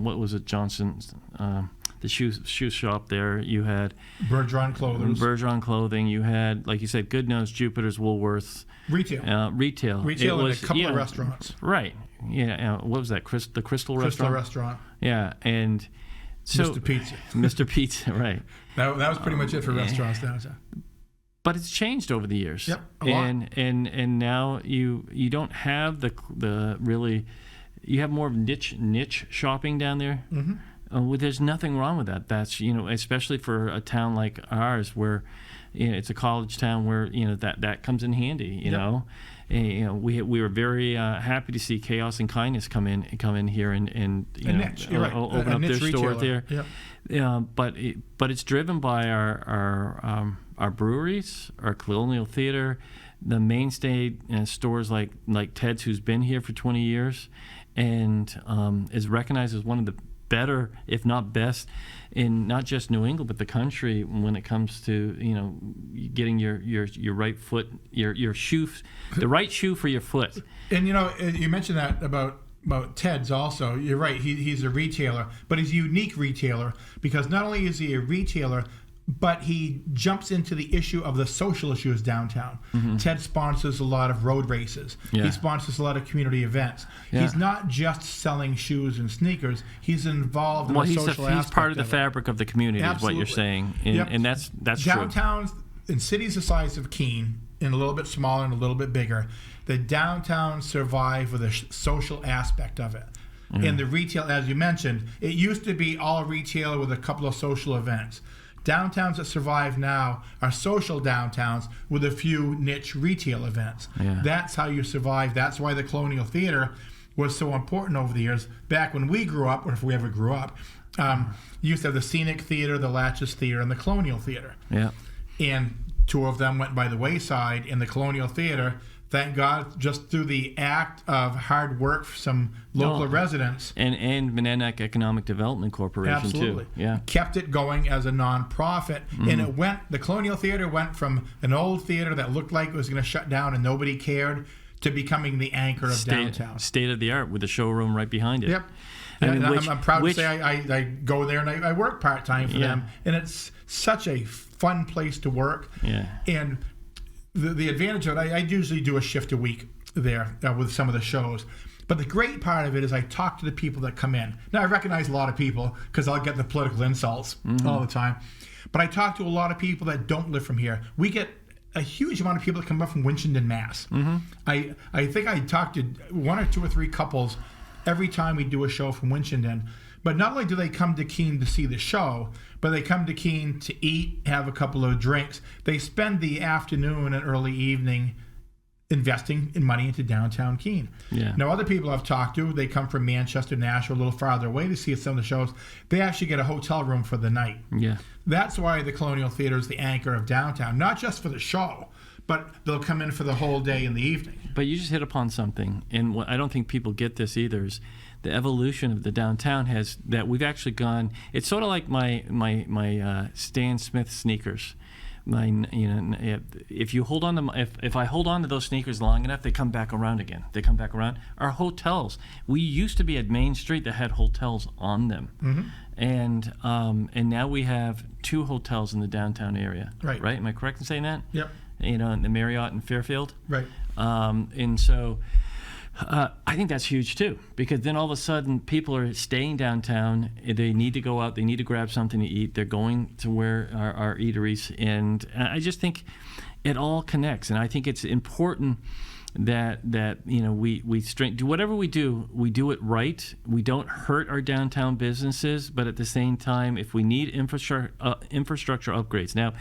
what was it, Johnson's, the shoe shop there. You had Bergeron Clothing. You had, like you said, Goodno's, Jupiter's, Woolworths. Retail It was, and a couple of restaurants. Right. Yeah. What was that? The Crystal Restaurant? Restaurant. Yeah. And so Mr. Pizza. Mr. Pizza, right. That was pretty much it for restaurants downtown. But it's changed over the years. Yep, a lot. And now you don't have the really, you have more of niche shopping down there. Mm-hmm. There's nothing wrong with that. That's especially for a town like ours where it's a college town where that comes in handy. You know, and, we were very happy to see Chaos and Kindness come in here and open up their store there. Yep. But it's driven by our breweries, our colonial theater, the mainstay stores like Ted's, who's been here for 20 years, and is recognized as one of the better, if not best, in not just New England but the country when it comes to getting your right foot, your shoe, the right shoe for your foot. And you mentioned that about Ted's also. You're right. He's a retailer, but he's a unique retailer because not only is he a retailer, but he jumps into the issue of the social issues downtown. Mm-hmm. Ted sponsors a lot of road races. Yeah. He sponsors a lot of community events. Yeah. He's not just selling shoes and sneakers. He's involved in the social aspect. He's part of the fabric of the community. Absolutely. Is what you're saying, and that's downtowns true. In cities the size of Keene, and a little bit smaller and a little bit bigger, the downtowns survive with a social aspect of it. Mm-hmm. And the retail, as you mentioned, it used to be all retail with a couple of social events. Downtowns that survive now are social downtowns with a few niche retail events. Yeah. That's how you survive. That's why the Colonial Theater was so important over the years. Back when we grew up, or if we ever grew up, you used to have the Scenic Theater, the Latches Theater, and the Colonial Theater. Yeah. And two of them went by the wayside. In the Colonial Theater, thank God, just through the act of hard work for some local residents. And Monadnock Economic Development Corporation, absolutely. Too. Yeah. Kept it going as a nonprofit. Mm-hmm. And the Colonial Theater went from an old theater that looked like it was going to shut down and nobody cared to becoming the anchor of downtown. State of the art with the showroom right behind it. Yep. I'm proud to say I go there and I work part-time for them. And it's such a fun place to work. Yeah. And the advantage of it, I usually do a shift a week there with some of the shows. But the great part of it is I talk to the people that come in. Now, I recognize a lot of people because I'll get the political insults all the time. But I talk to a lot of people that don't live from here. We get a huge amount of people that come up from Winchendon, Mass. Mm-hmm. I think I talk to one or two or three couples every time we do a show from Winchendon. But not only do they come to Keene to see the show, but they come to Keene to eat, have a couple of drinks. They spend the afternoon and early evening investing in money into downtown Keene. Yeah. Now, other people I've talked to, they come from Manchester, Nashville, a little farther away to see some of the shows. They actually get a hotel room for the night. Yeah. That's why the Colonial Theater is the anchor of downtown, not just for the show, but they'll come in for the whole day in the evening. But you just hit upon something, and I don't think people get this either, is the evolution of the downtown has that we've actually gone. It's sort of like my Stan Smith sneakers. If you hold on to if I hold on to those sneakers long enough, they come back around again. They come back around. Our hotels. We used to be at Main Street that had hotels on them, mm-hmm. and now we have 2 hotels in the downtown area. Right. Right. Am I correct in saying that? Yep. In the Marriott in Fairfield. Right. And so. I think that's huge too, because then all of a sudden people are staying downtown. They need to go out. They need to grab something to eat. They're going to where our eateries, and I just think it all connects. And I think it's important that we do whatever we do it right. We don't hurt our downtown businesses, but at the same time, if we need infrastructure upgrades now.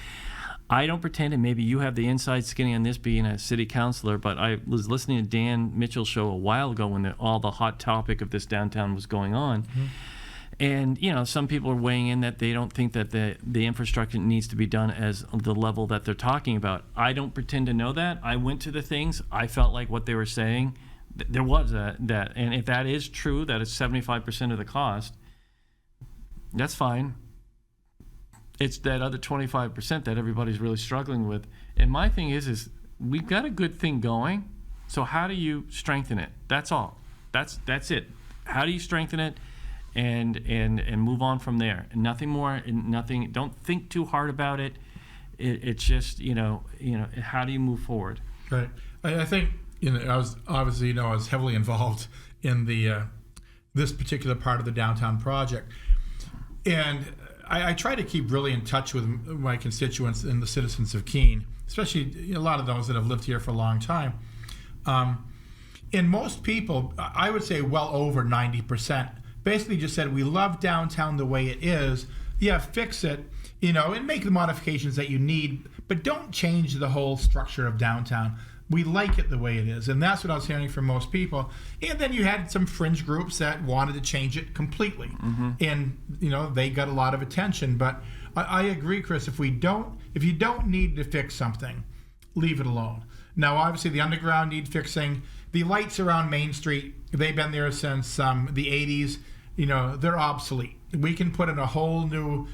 I don't pretend, and maybe you have the inside skinny on this being a city councilor, but I was listening to Dan Mitchell's show a while ago when all the hot topic of this downtown was going on. Mm-hmm. And, some people are weighing in that they don't think that the infrastructure needs to be done as the level that they're talking about. I don't pretend to know that. I went to the things. I felt like what they were saying, there was that. And if that is true, that it's 75% of the cost, that's fine. It's that other 25% that everybody's really struggling with. And my thing is we've got a good thing going. So how do you strengthen it? That's all. That's it. How do you strengthen it, and move on from there? And nothing more. And nothing. Don't think too hard about it. It's just how do you move forward? Right. I think I was obviously I was heavily involved in the this particular part of the downtown project, and I try to keep really in touch with my constituents and the citizens of Keene, especially a lot of those that have lived here for a long time. And most people, I would say well over 90%, basically just said, we love downtown the way it is. Yeah, fix it, and make the modifications that you need, but don't change the whole structure of downtown. We like it the way it is. And that's what I was hearing from most people. And then you had some fringe groups that wanted to change it completely. Mm-hmm. And, they got a lot of attention. But I agree, Chris, if you don't need to fix something, leave it alone. Now, obviously, the underground need fixing. The lights around Main Street, they've been there since the 80s. They're obsolete. We can put in a whole new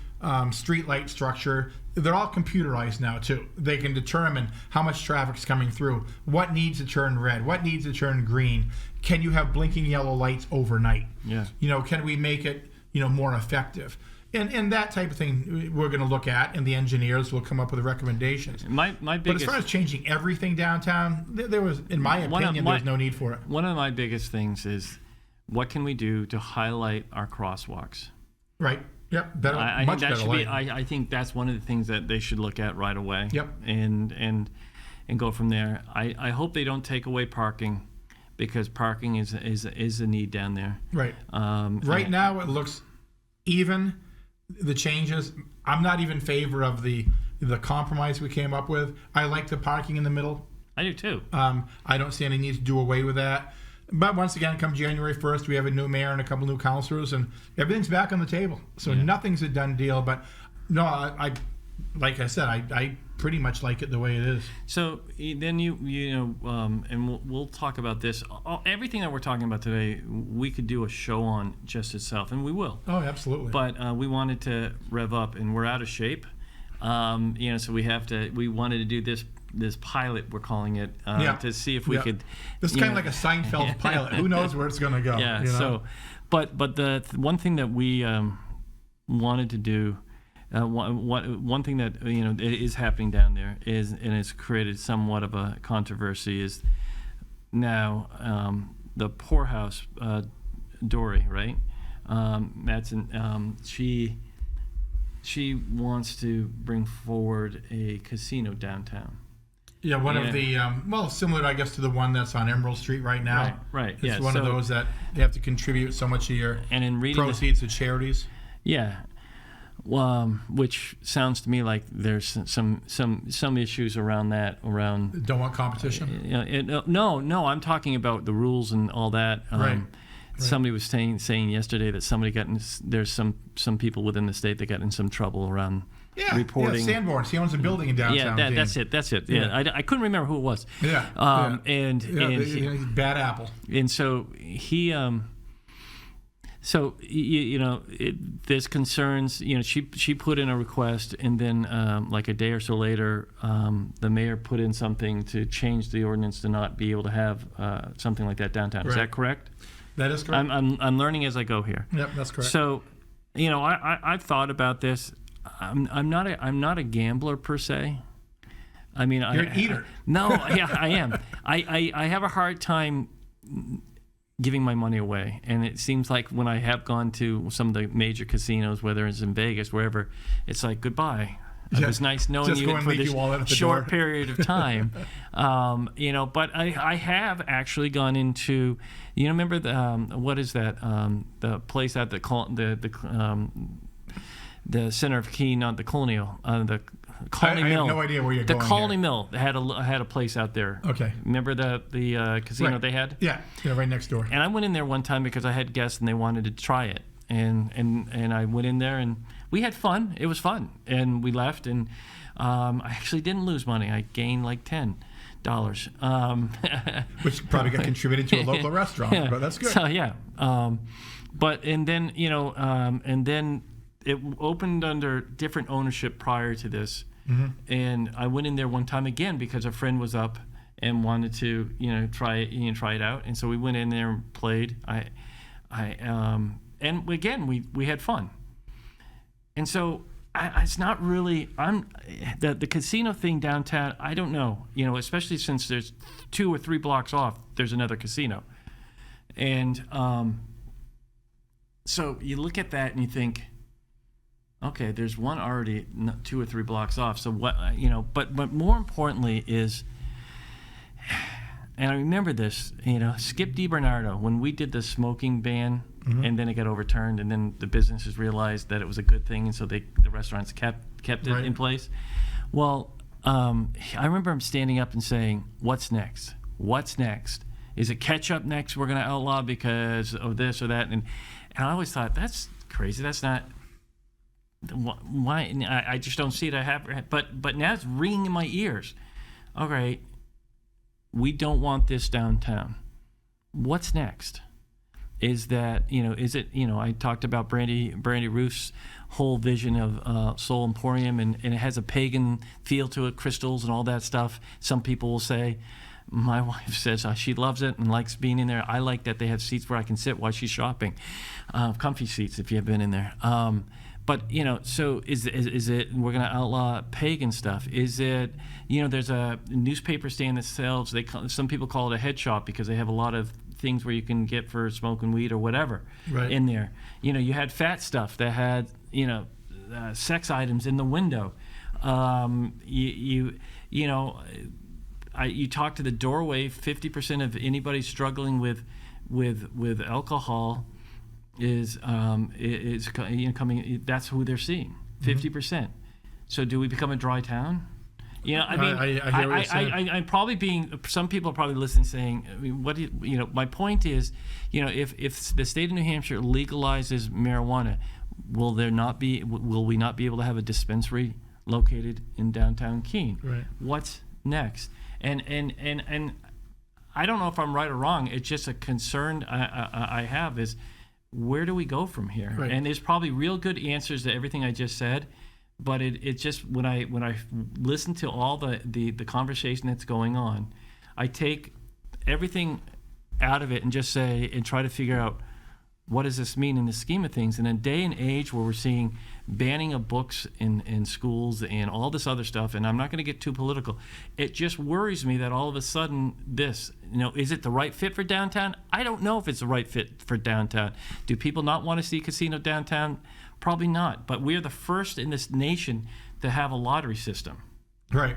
street light structure. They're all computerized now, too. They can determine how much traffic's coming through, what needs to turn red, what needs to turn green. Can you have blinking yellow lights overnight? Yeah. Can we make it, more effective? And that type of thing we're going to look at, and the engineers will come up with recommendations. My biggest, but as far as changing everything downtown, there was, in my opinion, there's no need for it. One of my biggest things is, what can we do to highlight our crosswalks? Right. Yep. Better. Much better lighting. I think that's one of the things that they should look at right away. Yep. And go from there. I hope they don't take away parking, because parking is a need down there. Right. Right now it looks even. The changes, I'm not even in favor of the compromise we came up with. I like the parking in the middle. I do too. I don't see any need to do away with that. But once again, come January 1st, we have a new mayor and a couple new councilors, and everything's back on the table. So Nothing's a done deal. But no, I like I said, I pretty much like it the way it is. So then and we'll talk about this. Everything that we're talking about today, we could do a show on just itself, and we will. Oh, absolutely. But we wanted to rev up, and we're out of shape. So we wanted to do this pilot, we're calling it, to see if we could. This is kind of like a Seinfeld pilot. Who knows where it's going to go? Yeah. So, but the one thing that we wanted to do. One thing that is happening down there is, and it's created somewhat of a controversy, is now the poorhouse, Dory, right? She wants to bring forward a casino downtown. Yeah, one of the similar, I guess, to the one that's on Emerald Street right now. Right. It's one of those that they have to contribute so much of your proceeds to charities. Yeah. Which sounds to me like there's some issues around that. Don't want competition? No. I'm talking about the rules and all that. Right. Somebody was saying yesterday that there's some people within the state that got in some trouble around reporting. Yeah, Sanborn. He owns a building in downtown. Yeah, that's it. Yeah, I couldn't remember who it was. Yeah. And bad apple. And so he. So there's concerns. She put in a request, and then like a day or so later, the mayor put in something to change the ordinance to not be able to have something like that downtown. Right. Is that correct? That is correct. I'm learning as I go here. Yep, that's correct. So, I've thought about this. I'm not a gambler per se. I mean, you're an eater. I am. I have a hard time giving my money away, and it seems like when I have gone to some of the major casinos, whether it's in Vegas, wherever, it's like goodbye. It was nice knowing you for this short period of time, But I have actually gone into, remember the what is that? The place at the center of Keene, not the Colonial, the Colony Mill. I have no idea where you're going. The Colony Mill had a place out there. Okay. Remember the casino they had? Yeah, right next door. And I went in there one time because I had guests and they wanted to try it, and I went in there and we had fun. It was fun, and we left, and I actually didn't lose money. I gained like $10. Which probably got contributed to a local restaurant, but that's good. So and then it opened under different ownership prior to this, And I went in there one time again because a friend was up and wanted to, try it out. And so we went in there and played. And again, we had fun. And so it's not really, the casino thing downtown, I don't know, especially since there's 2 or 3 blocks off, there's another casino. And so you look at that and you think, okay, there's one already 2 or 3 blocks off. So what, but more importantly is, and I remember this, Skip DiBernardo, when we did the smoking ban, and then it got overturned, and then the businesses realized that it was a good thing, and so the restaurants kept it in place. Well, I remember him standing up and saying, "What's next? What's next? Is it ketchup next? We're going to outlaw because of this or that." And I always thought, that's crazy. That's not. Why? I just don't see it happen. But now it's ringing in my ears. All right, we don't want this downtown. What's next? Is that, is it, I talked about Brandy Roof's whole vision of Soul Emporium, and it has a pagan feel to it, crystals and all that stuff. Some people will say, my wife says she loves it and likes being in there. I like that they have seats where I can sit while she's shopping. Comfy seats if you have been in there. But, so is it, we're going to outlaw pagan stuff? Is it, there's a newspaper stand that sells, some people call it a head shop because they have a lot of things where you can get for smoking weed or whatever in there. You had fat stuff that had, sex items in the window. You talk to the doorway, 50% of anybody struggling with alcohol is coming. That's who they're seeing. 50%. So do we become a dry town? I mean, I hear what you're saying. I'm probably being. Some people are probably listening, saying, I mean, what do you? My point is, if the state of New Hampshire legalizes marijuana, will we not be able to have a dispensary located in downtown Keene? Right. What's next? And I don't know if I'm right or wrong. It's just a concern I have is, where do we go from here? Right. And there's probably real good answers to everything I just said, but it just, when I listen to all the conversation that's going on, I take everything out of it and just say, and try to figure out, what does this mean in the scheme of things? In a day and age where we're seeing banning of books in schools and all this other stuff, and I'm not going to get too political, it just worries me that all of a sudden this, is it the right fit for downtown? I don't know if it's the right fit for downtown. Do people not want to see casino downtown? Probably not. But we're the first in this nation to have a lottery system. Right.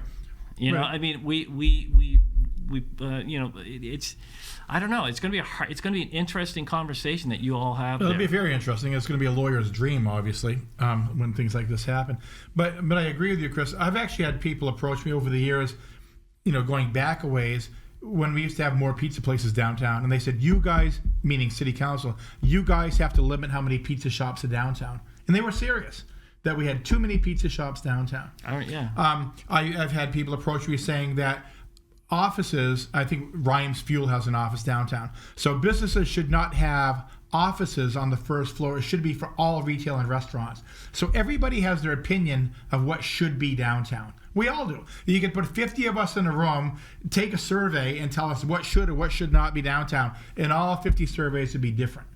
I mean, it's, I don't know. It's going to be an interesting conversation that you all have. It'll be very interesting. It's going to be a lawyer's dream, obviously, when things like this happen. But I agree with you, Chris. I've actually had people approach me over the years, going back a ways, when we used to have more pizza places downtown, and they said, "You guys," meaning city council, "you guys have to limit how many pizza shops are downtown." And they were serious that we had too many pizza shops downtown. I've had people approach me saying that offices, I think Ryan's Fuel has an office downtown, so businesses should not have offices on the first floor. It should be for all retail and restaurants. So everybody has their opinion of what should be downtown. We all do. You could put 50 of us in a room, take a survey, and tell us what should or what should not be downtown, and all 50 surveys would be different.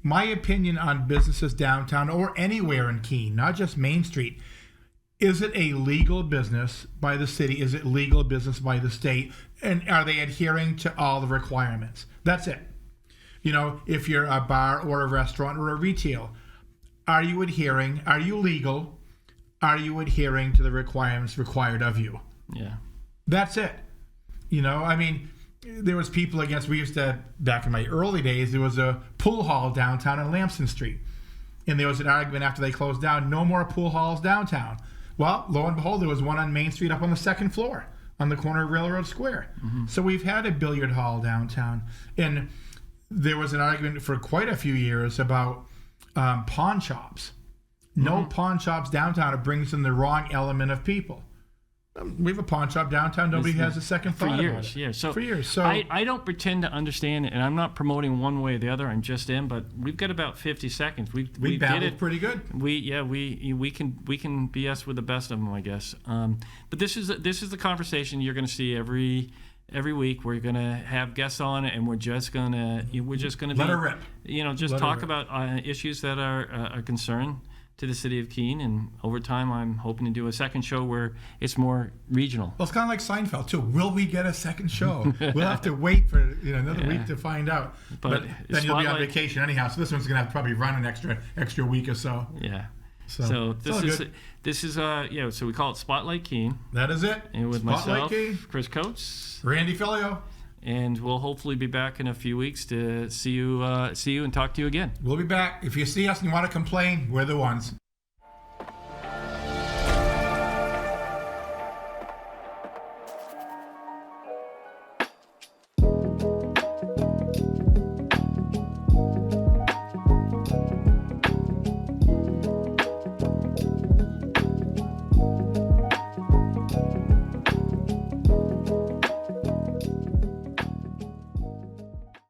My opinion on businesses downtown or anywhere in Keene, not just Main Street, is it a legal business by the city? Is it legal business by the state? And are they adhering to all the requirements? That's it. If you're a bar or a restaurant or a retail, are you adhering? Are you legal? Are you adhering to the requirements required of you? Yeah. That's it. I mean, there was people against, we used to, back in my early days, there was a pool hall downtown on Lamson Street. And there was an argument after they closed down, no more pool halls downtown. Well, lo and behold, there was one on Main Street up on the second floor on the corner of Railroad Square. Mm-hmm. So we've had a billiard hall downtown. And there was an argument for quite a few years about pawn shops. No pawn shops downtown. It brings in the wrong element of people. We have a pawn shop downtown. Nobody has a second for thought years. about it. Yeah, so for years. So I don't pretend to understand it, and I'm not promoting one way or the other. I'm just in, but we've got about 50 seconds. We did battled it pretty good. We can BS with the best of them, I guess. But this is the conversation you're going to see every week. We're going to have guests on, and we're just going to Let her rip. Just Let her talk rip. about issues that are a concern to the city of Keene, and over time I'm hoping to do a second show where it's more regional. Well, it's kind of like Seinfeld too. Will we get a second show? We'll have to wait for another week to find out. But then you'll be on vacation anyhow, so this one's gonna have to probably run an extra week or so. Yeah. So this is so we call it Spotlight Keene. That is it. And with Spotlight myself, Keene. Chris Coates, Randy Filiault. and we'll hopefully be back in a few weeks to see you and talk to you again. We'll be back. If you see us and you want to complain, we're the ones.